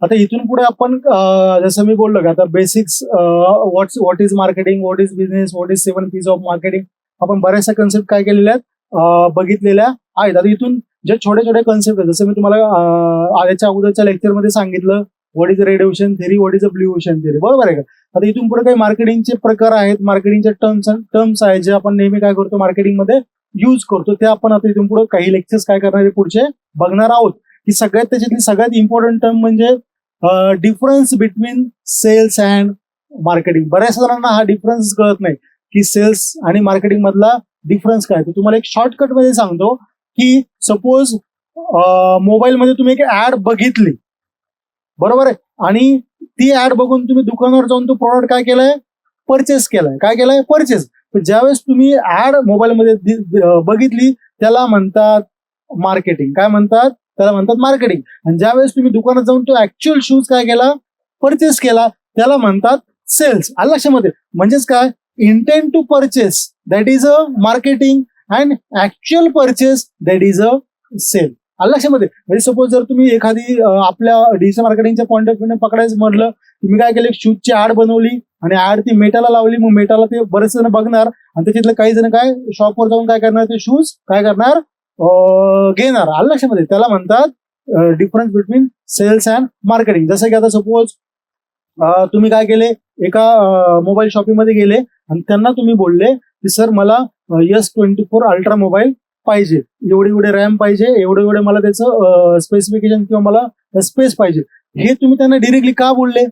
आता इथून पुढे आपण जसं मी बोललो की आता basics what is marketing, what is business, what is 7 P's of marketing, आपण बऱ्याचशा कन्सेप्ट काय केलेल्या आहेत, बघितलेल्या आहेत. आता इथून जे छोटे छोटे कन्सेप्ट आहेत, जसं मी तुम्हाला याच्या अगोदरच्या लेक्चरमध्ये सांगितलं, what is red ocean theory, what is a blue ocean theory, बरोबर आहे का. आता इथून पुढे काही मार्केटिंगचे प्रकार आहेत, मार्केटिंगचे टर्म्स आहेत जे आपण नेहमी काय करतो मार्केटिंगमध्ये यूज करतो, ते आपण आता इथून पुढे काही लेक्चर्स काय करणार आहे पुढचे बघणार आहोत. की सगळ्यात त्याच्यातली सगळ्यात इम्पॉर्टंट टर्म म्हणजे difference between sales and marketing. बऱ्याच जणांना हा डिफरन्स कळत नाही की सेल्स आणि मार्केटिंग मधला डिफरन्स काय. तर तुम्हाला एक शॉर्टकट मध्ये सांगतो की सपोज मोबाईलमध्ये तुम्ही एक ऍड बघितली, बरोबर आहे, आणि ती ऍड बघून तुम्ही दुकानावर जाऊन तो प्रॉडक्ट काय केलाय, परचेस केलाय. काय केलाय, परचेस. ज्यावेळेस तुम्ही ऍड मोबाईलमध्ये बघितली त्याला म्हणतात मार्केटिंग. काय म्हणतात, त्याला म्हणतात मार्केटिंग. आणि ज्यावेळेस तुम्ही दुकानात जाऊन तो ऍक्च्युअल शूज काय केला, परचेस केला, त्याला म्हणतात सेल्स. आलं लक्षामध्ये. म्हणजेच काय, intent to purchase that is a marketing and actual purchase that is a sale. आलं लक्षामध्ये. म्हणजे सपोज जर तुम्ही एखादी आपल्या डिजिटल मार्केटिंगच्या पॉईंट ऑफ व्ह्यू पकडायचं म्हटलं, तुम्ही काय केलं, शूजची ऍड बनवली आणि ऍड ती मेटाला लावली. मग मेटाला ते बरेच जण बघणार आणि त्याच्यातले काही जण काय शॉपवर जाऊन काय करणार, ते शूज काय करणार, घेणार. आलं लक्षामध्ये. त्याला म्हणतात difference between sales and marketing. जसं की आता सपोज तुम्ही काय केले, एका मोबाईल शॉपिंगमध्ये गेले आणि त्यांना तुम्ही बोलले की सर मला S24 अल्ट्रा मोबाईल पाहिजे, एवढे रॅम पाहिजे, एवढे मला त्याचं स्पेसिफिकेशन किंवा मला स्पेस पाहिजे. हे तुम्ही त्यांना डिरेक्टली का बोलले,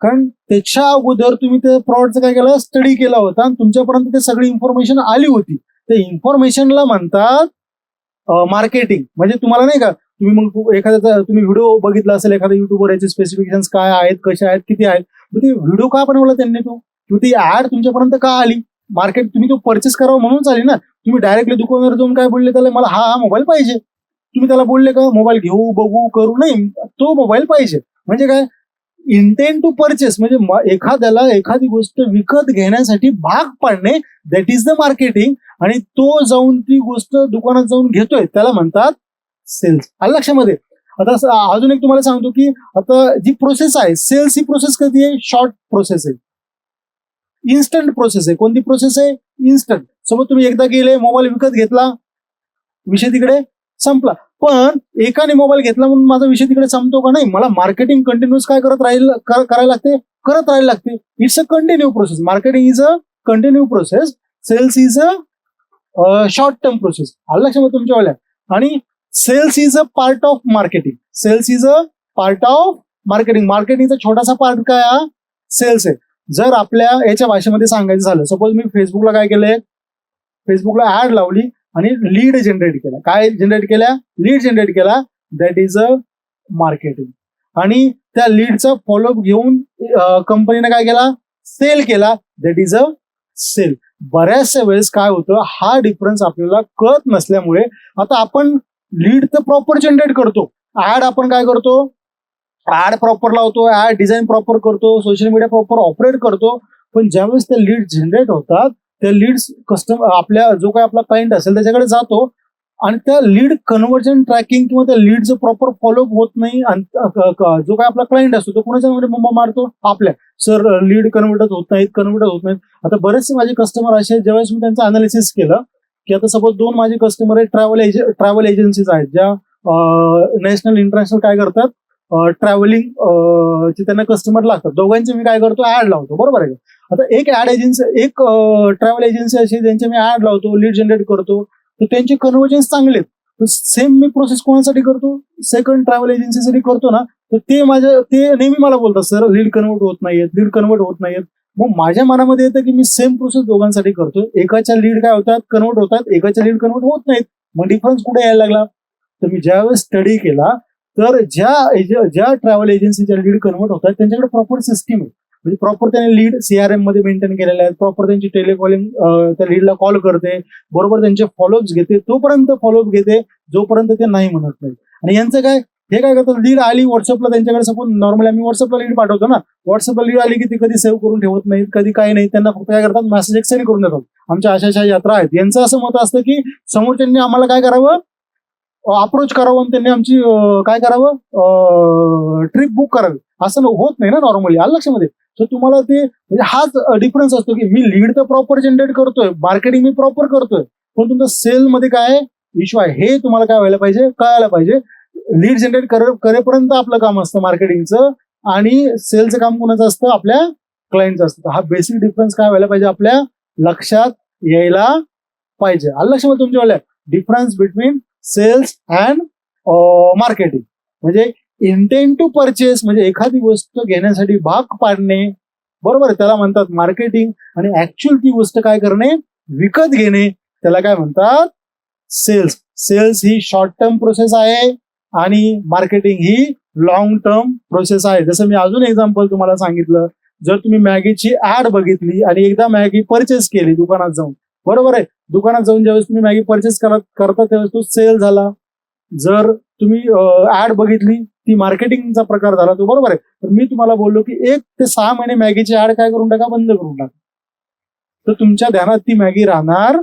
कारण त्याच्या अगोदर तुम्ही त्या प्रॉडक्टचा काय केलं, स्टडी केला होता आणि तुमच्यापर्यंत ते सगळी इन्फॉर्मेशन आली होती. त्या इन्फॉर्मेशनला म्हणतात मार्केटिंग. म्हणजे तुम्हाला नाही का, तुम्ही मग एखाद्याचा तुम्ही व्हिडिओ बघितला असेल, एखाद्या युट्यूबवर याचे स्पेसिफिकेशन काय आहेत, कसे आहेत, किती आहेत, मग ते व्हिडिओ का बनवला त्यांनी, तो किंवा ती ऍड तुमच्यापर्यंत का आली, मार्केट तुम्ही तो परचेस करावा म्हणून आली ना. तुम्ही डायरेक्टली दुकानावर जाऊन काय बोलले त्याला, मला हा मोबाईल पाहिजे. तुम्ही त्याला बोलले का मोबाईल घेऊ, बघू, करू, नाही, तो मोबाईल पाहिजे. म्हणजे काय, इंटेंट टू परचेस, म्हणजे एखाद्याला एखादी गोष्ट विकत घेण्यासाठी भाग पाडणे, दॅट इज द मार्केटिंग. आणि तो जाऊन ती गोष्ट दुकानात जाऊन घेतोय त्याला म्हणतात सेल्स. आलं लक्षामध्ये. आता अजून एक तुम्हाला सांगतो की आता जी प्रोसेस आहे सेल्स, ही प्रोसेस कधी आहे, शॉर्ट प्रोसेस आहे, इन्स्टंट प्रोसेस आहे. कोणती प्रोसेस आहे, इन्स्टंट. सोबत तुम्ही एकदा गेले, मोबाईल विकत घेतला, विषय तिकडे संपला. पण एकाने मोबाईल घेतला म्हणून माझा विषय तिकडे संपतो का, नाही. मला मार्केटिंग कंटिन्यूस काय करायला लागते, करत राहायला लागते. It's a continue process. Marketing is a continue process, sales is a short term process. आलं लक्षामध्ये तुमच्या वेळेला. आणि sales is a part of marketing. Sales is a part of marketing. मार्केटिंगचा छोटासा पार्ट काय हा, सेल्स आहे. जर आपल्या याच्या भाषेमध्ये सांगायचं झालं, सपोज मी फेसबुकला काय केलंय, फेसबुकला ऍड लावली आणि लीड जनरेट केला. काय जनरेट केल्या, लीड जनरेट केला, दॅट इज अ मार्केटिंग. आणि त्या लीडचा फॉलोअप घेऊन कंपनीने काय केला, सेल केला, दॅट इज अ सेल. बऱ्याचशा वेळेस काय होतं, हा डिफरन्स आपल्याला कळत नसल्यामुळे आता आपण लीड तर प्रॉपर जनरेट करतो, ऍड आपण काय करतो, ऍड प्रॉपर लावतो, ऍड डिझाईन प्रॉपर करतो, सोशल मीडिया प्रॉपर ऑपरेट करतो. पण ज्यावेळेस त्या लीड जनरेट होतात, त्या लीड्स कस्टमर आपल्या जो काही आपला क्लायंट असेल त्याच्याकडे जातो आणि त्या लीड कन्व्हर्जन ट्रॅकिंग किंवा त्या लीडचं प्रॉपर फॉलोअप होत नाही. आणि जो काय आपला क्लायंट असतो तो कोणाच्या मुंबा मारतो, आपल्या, सर लीड कन्व्हर्ट होत नाहीत. आता बरेचसे माझे कस्टमर असे, ज्यावेळेस मी त्यांचं अनालिसिस केलं की आता सपोज 2 माझे कस्टमर आहेत, ट्रॅव्हल एजन्सीज आहेत, ज्या नॅशनल इंटरनॅशनल काय करतात, ट्रॅव्हलिंग चे त्यांना कस्टमर लागतात. दोघांचे मी काय करतो, ऍड लावतो, बरोबर आहे. आता एक ऍड एजन्सी, एक ट्रॅव्हल एजन्सी अशी ज्यांचे मी ऍड लावतो, लीड जनरेट करतो, तर त्यांचे कन्व्हर्जन्स चांगले. सेम मी प्रोसेस कोणासाठी करतो, सेकंड ट्रॅव्हल एजन्सीसाठी करतो ना, तर ते नेहमी मला बोलतात, सर लीड कन्वर्ट होत नाहीयेत. मग माझ्या मनामध्ये येतं की मी सेम प्रोसेस दोघांसाठी करतो. एकाच्या लीड काय होतात, कन्वर्ट होतात, एकाच्या लीड कन्वर्ट होत नाहीत. मग डिफरन्स कुठे यायला लागला, तर मी ज्यावेळेस स्टडी केला तर ज्या ट्रॅव्हल एजन्सीच्या लीड कन्वर्ट होतात त्यांच्याकडे प्रॉपर सिस्टीम आहे. म्हणजे प्रॉपर त्याने लीड सीआरएम मध्ये मेंटेन केलेले आहेत, प्रॉपर त्यांची टेलिकॉलिंग त्या लीडला कॉल करते, बरोबर त्यांचे फॉलोअप्स घेते, तोपर्यंत फॉलोअप घेते जोपर्यंत ते नाही म्हणत नाही. आणि यांचं काय, हे काय करतात, लीड आली व्हॉट्सअपला त्यांच्याकडे, सपोज नॉर्मली आम्ही व्हॉट्सअपला लीड पाठवतो ना, व्हॉट्सअपला लीड आली की ती कधी सेव्ह करून ठेवत नाहीत, कधी काही नाही. त्यांना फक्त काय करतात, मेसेज एक सेंड करून देतात, आमच्या अशा यात्रा आहेत. यांचं असं मत असतं की समोरच्यांनी आम्हाला काय करावं, अप्रोच करावं आणि त्यांनी आमची काय करावं, ट्रिप बुक करावी. असं होत नाही ना नॉर्मली, आलं लक्षामध्ये. सो तुम्हाला ते म्हणजे हाच डिफरन्स असतो की मी लीड तर प्रॉपर जनरेट करतोय, मार्केटिंग मी प्रॉपर करतोय, पण तुमचं सेल मध्ये काय इश्यू आहे हे तुम्हाला काय व्हायला पाहिजे, कळायला पाहिजे. लीड जनरेट करेपर्यंत आपलं काम असतं मार्केटिंगचं, आणि सेलचं काम कोणाचं असतं, आपल्या क्लायंटचं असतं. हा बेसिक डिफरन्स काय व्हायला पाहिजे, आपल्या लक्षात यायला पाहिजे. आलं लक्षामध्ये तुमच्यावाल्या, difference between sales and marketing. म्हणजे इंटेंट टू परचेस म्हणजे एखादी वस्तू घेण्यासाठी भाग पाडणे, बरोबर आहे, त्याला म्हणतात मार्केटिंग. आणि ऍक्च्युअल ती गोष्ट काय करणे, विकत घेणे, त्याला काय म्हणतात, सेल्स. सेल्स ही शॉर्ट टर्म प्रोसेस आहे आणि मार्केटिंग ही लॉंग टर्म प्रोसेस आहे. जसं मी अजून एक्झाम्पल तुम्हाला सांगितलं, जर तुम्ही मॅगीची ऍड बघितली आणि एकदा मॅगी परचेस केली दुकानात जाऊन, बरोबर आहे, दुकानात जाऊन ज्यावेळेस तुम्ही मॅगी परचेस करता त्यावेळेस तो सेल झाला. जर तुम्ही ऍड बघितली ती मार्केटिंगचा प्रकार झाला तो, बरोबर आहे. तर मी तुम्हाला बोललो की 1 ते 6 महिने मॅगीची ऍड काय करून टाका, बंद करून टाका, तर तुमच्या ध्यानात ती मॅगी राहणार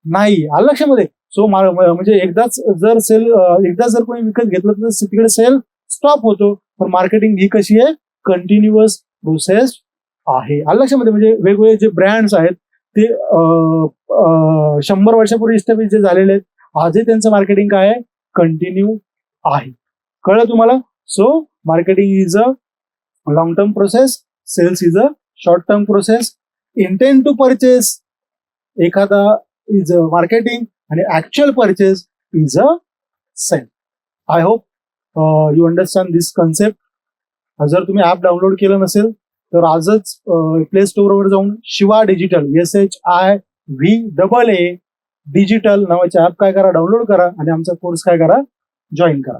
नाही. आलं लक्षामध्ये. सो म्हणजे एकदा जर कोणी विकत घेतलं तर तिकडे सेल स्टॉप होतो. पण मार्केटिंग ही कशी आहे, कंटिन्युअस प्रोसेस आहे. आलं लक्षामध्ये. म्हणजे वेगवेगळे जे ब्रँड्स आहेत ते 100 वर्षापूर्वी इस्टॅब्लिश जे झालेले आहेत, आजही त्यांचं मार्केटिंग काय आहे, कंटिन्यू आहे. कळलं तुम्हाला. So marketing is a long term process, sales is a short term process. Intent to purchase एखादा इज अ मार्केटिंग आणि actual purchase is a sale. I hope you understand this concept. जर तुम्ही app download केलं नसेल तर आजच play स्टोअरवर जाऊन Shiva digital SHIVAA digital नावाचे ऍप काय करा, डाउनलोड करा आणि आमचा कोर्स काय करा, जॉईन करा.